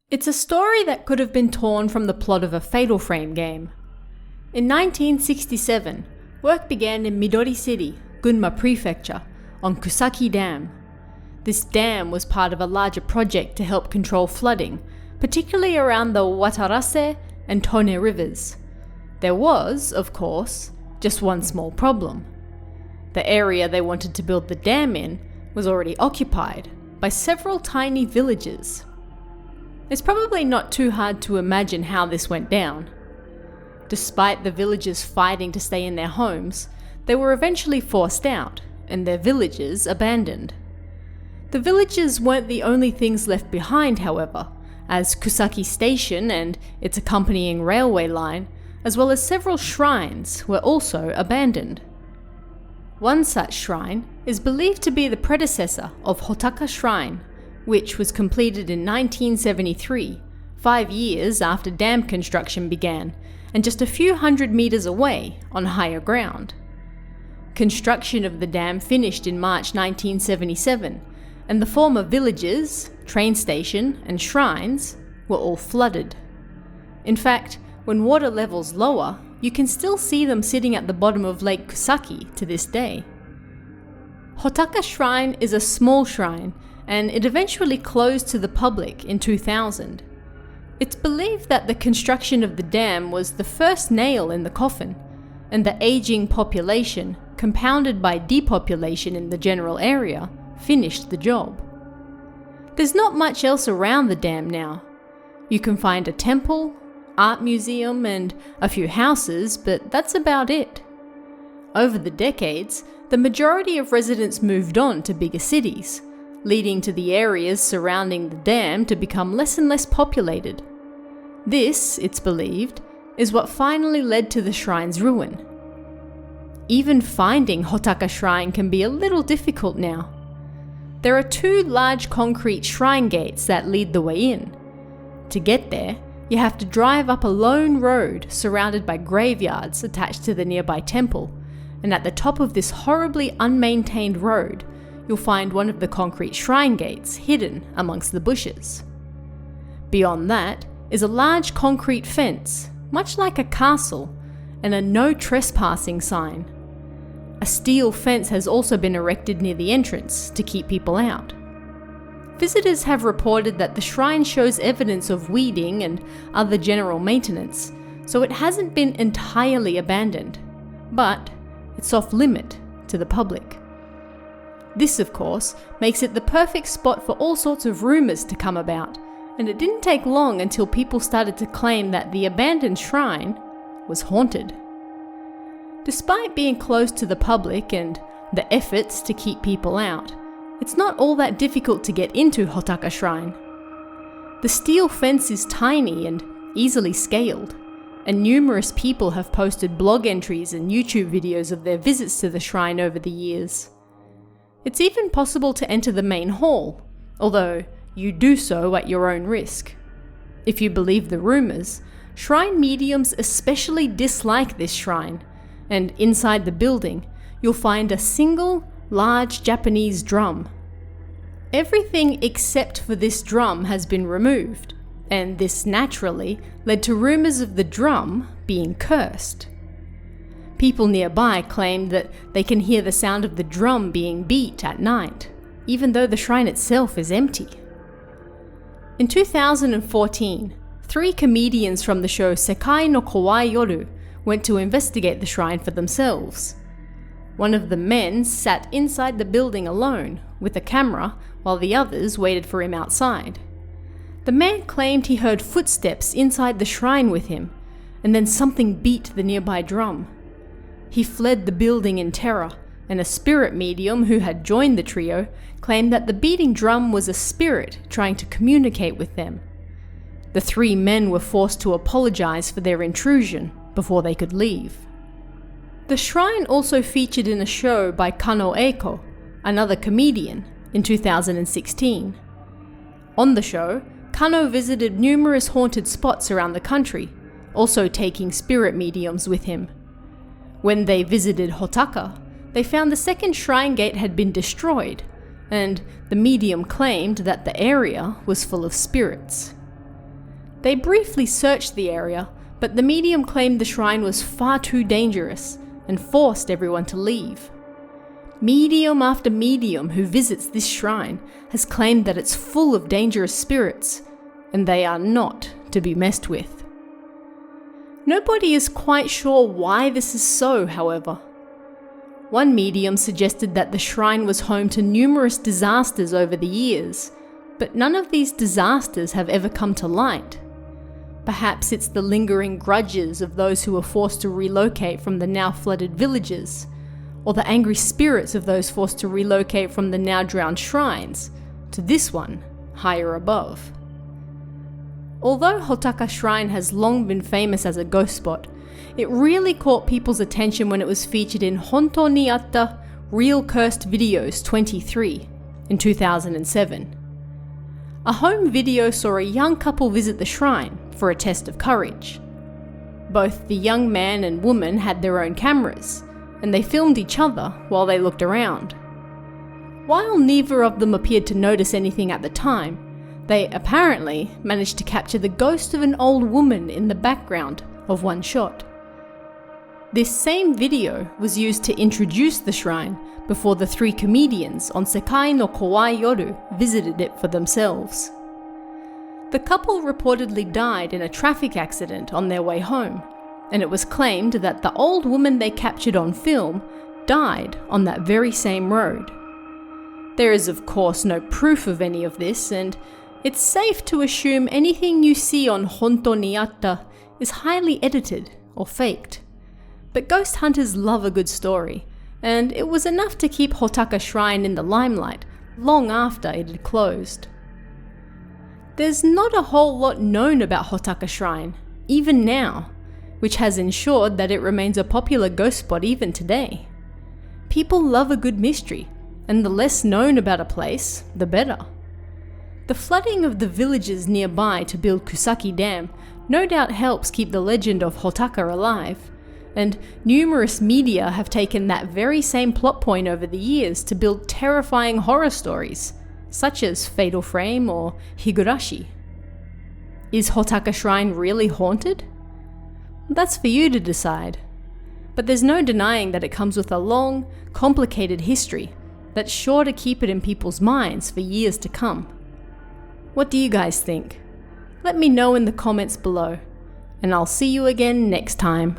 It's a story that could have been torn from the plot of a Fatal Frame game. In 1967, work began in Midori City, Gunma Prefecture, on Kusaki Dam. This dam was part of a larger project to help control flooding, particularly around the Watarase and Tone rivers. There was, of course, just one small problem. The area they wanted to build the dam in was already occupied by several tiny villages. It's probably not too hard to imagine how this went down. Despite the villagers fighting to stay in their homes, they were eventually forced out, and their villages abandoned. The villages weren't the only things left behind, however, as Kusaki Station and its accompanying railway line, as well as several shrines, were also abandoned. One such shrine is believed to be the predecessor of Hotaka Shrine, which was completed in 1973, 5 years after dam construction began, and just a few hundred meters away on higher ground. Construction of the dam finished in March 1977, and the former villages, train station, and shrines were all flooded. In fact, when water levels lower, you can still see them sitting at the bottom of Lake Kusaki to this day. Hotaka Shrine is a small shrine, and it eventually closed to the public in 2000. It's believed that the construction of the dam was the first nail in the coffin, and the aging population, compounded by depopulation in the general area, finished the job. There's not much else around the dam now. You can find a temple, art museum, and a few houses, but that's about it. Over the decades, the majority of residents moved on to bigger cities, leading to the areas surrounding the dam to become less and less populated. This, it's believed, is what finally led to the shrine's ruin. Even finding Hotaka Shrine can be a little difficult now. There are 2 large concrete shrine gates that lead the way in. To get there, you have to drive up a lone road surrounded by graveyards attached to the nearby temple, and at the top of this horribly unmaintained road, you'll find one of the concrete shrine gates hidden amongst the bushes. Beyond that is a large concrete fence, much like a castle, and a no trespassing sign. A steel fence has also been erected near the entrance to keep people out. Visitors have reported that the shrine shows evidence of weeding and other general maintenance, so it hasn't been entirely abandoned, but it's off limit to the public. This, of course, makes it the perfect spot for all sorts of rumours to come about, and it didn't take long until people started to claim that the abandoned shrine was haunted. Despite being close to the public and the efforts to keep people out, it's not all that difficult to get into Hotaka Shrine. The steel fence is tiny and easily scaled, and numerous people have posted blog entries and YouTube videos of their visits to the shrine over the years. It's even possible to enter the main hall, although you do so at your own risk. If you believe the rumours, shrine mediums especially dislike this shrine, and inside the building, you'll find a single, large Japanese drum. Everything except for this drum has been removed, and this naturally led to rumours of the drum being cursed. People nearby claimed that they can hear the sound of the drum being beat at night, even though the shrine itself is empty. In 2014, 3 comedians from the show Sekai no Kowai Yoru went to investigate the shrine for themselves. One of the men sat inside the building alone with a camera while the others waited for him outside. The man claimed he heard footsteps inside the shrine with him, and then something beat the nearby drum. He fled the building in terror, and a spirit medium who had joined the trio claimed that the beating drum was a spirit trying to communicate with them. The 3 men were forced to apologize for their intrusion before they could leave. The shrine also featured in a show by Kano Eiko, another comedian, in 2016. On the show, Kano visited numerous haunted spots around the country, also taking spirit mediums with him. When they visited Hotaka, they found the second shrine gate had been destroyed, and the medium claimed that the area was full of spirits. They briefly searched the area, but the medium claimed the shrine was far too dangerous and forced everyone to leave. Medium after medium who visits this shrine has claimed that it's full of dangerous spirits, and they are not to be messed with. Nobody is quite sure why this is so, however. One medium suggested that the shrine was home to numerous disasters over the years, but none of these disasters have ever come to light. Perhaps it's the lingering grudges of those who were forced to relocate from the now flooded villages, or the angry spirits of those forced to relocate from the now drowned shrines to this one, higher above. Although Hotaka Shrine has long been famous as a ghost spot, it really caught people's attention when it was featured in Honto ni Atta Real Cursed Videos 23 in 2007. A home video saw a young couple visit the shrine for a test of courage. Both the young man and woman had their own cameras, and they filmed each other while they looked around. While neither of them appeared to notice anything at the time, they apparently managed to capture the ghost of an old woman in the background of one shot. This same video was used to introduce the shrine before the 3 comedians on Sekai no Kowai Yoru visited it for themselves. The couple reportedly died in a traffic accident on their way home, and it was claimed that the old woman they captured on film died on that very same road. There is of course no proof of any of this, and it's safe to assume anything you see on Honto ni Atta is highly edited or faked. But ghost hunters love a good story, and it was enough to keep Hotaka Shrine in the limelight long after it had closed. There's not a whole lot known about Hotaka Shrine, even now, which has ensured that it remains a popular ghost spot even today. People love a good mystery, and the less known about a place, the better. The flooding of the villages nearby to build Kusaki Dam no doubt helps keep the legend of Hotaka alive, and numerous media have taken that very same plot point over the years to build terrifying horror stories, such as Fatal Frame or Higurashi. Is Hotaka Shrine really haunted? That's for you to decide. But there's no denying that it comes with a long, complicated history that's sure to keep it in people's minds for years to come. What do you guys think? Let me know in the comments below, and I'll see you again next time.